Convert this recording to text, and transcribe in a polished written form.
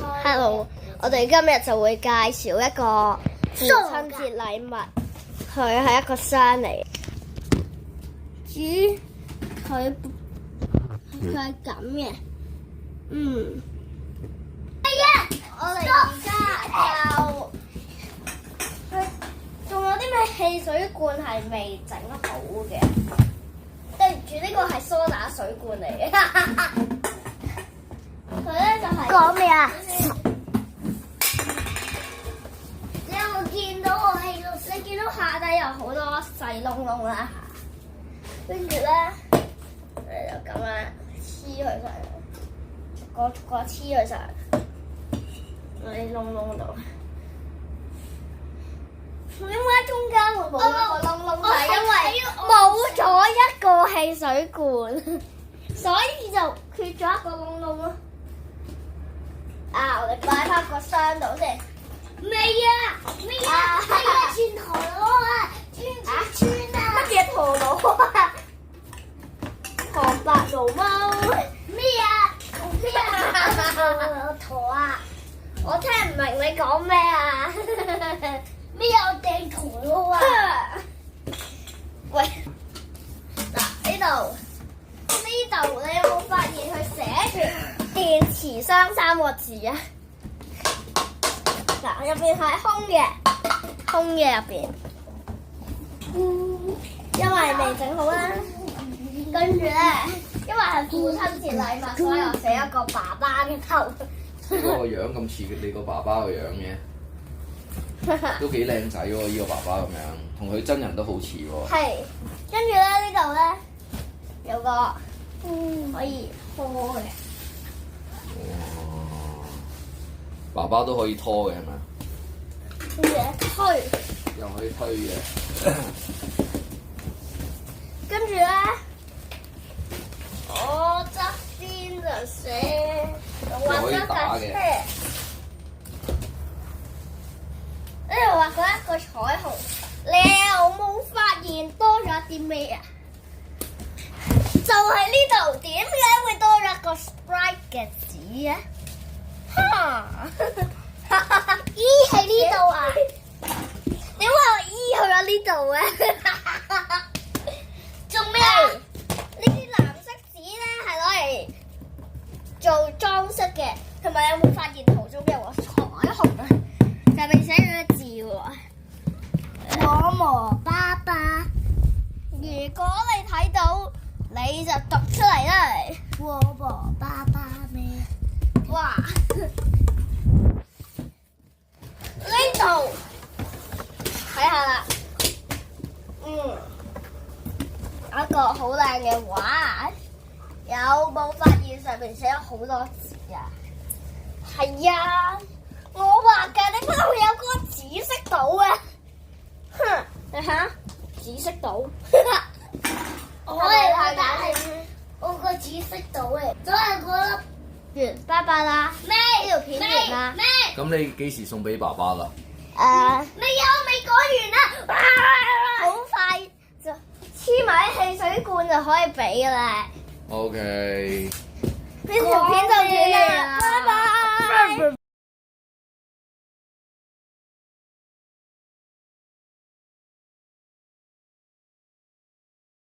Hello，我哋今日就會介紹一個父親節禮物，佢係一個箱嚟。佢係咁嘅，我哋而家就仲有啲咩汽水罐係未整好嘅？對唔住，呢個係梳打水罐嚟嘅。佢咧就係講咩啊？你有冇見到我係？你見到下底有好多細窿窿啦，跟住咧，你就咁樣黐佢上，逐個黐佢上嗰啲窿窿度。點解中間會冇一個窿窿？係因為冇咗一個汽水罐，所以就缺咗一個窿窿咯。我哋擺翻個箱度先。未啊，轉陀螺啊，轉啊！乜嘢陀螺啊？唐伯龍貓咩啊？陀啊！我聽唔明你講咩啊？咩有掟陀螺啊？喂，嗱呢度你有冇發現佢寫住電池箱3個字啊？嗱，入邊係空嘅入邊，因為未整好啦。跟住咧，因為係父親節禮物，所以我寫一個爸爸嘅頭。呢個樣咁似你個爸爸個樣嘅，都幾靚仔喎！呢個爸爸咁樣，同佢真人都好似喎。係，跟住咧呢度咧有個可以拖嘅。爸爸都可以拖嘅係咪？跟住推，又可以推嘅。跟住咧，我側邊就寫，畫咗架車。呢度畫咗一個彩虹，你有冇發現多咗啲咩啊？就係呢度，點解會多咗一個 Sprite 嘅紙啊？E 喺呢度啊？點解我 E 去咗呢度嘅？做咩啊？呢啲藍色紙咧係攞嚟做裝飾嘅，同埋有冇發現圖中有個彩虹啊？上面寫咗個字喎，我和爸爸。如果你睇到，你就讀出嚟啦。我和爸爸咩？哇！呢度睇下啦，有一個好靚嘅畫，有冇發現上面寫咗好多字啊？係啊，我畫㗎，你嗰度有個紫色島啊！你睇下紫色島，我嚟睇睇，我個紫色島嚟，都係嗰粒。完，拜拜啦！呢條片完啦。咁你幾時送俾爸爸㗎？未講完啦，好快就黐埋啲汽水罐就可以俾㗎啦。OK。呢條片就完啦，拜拜。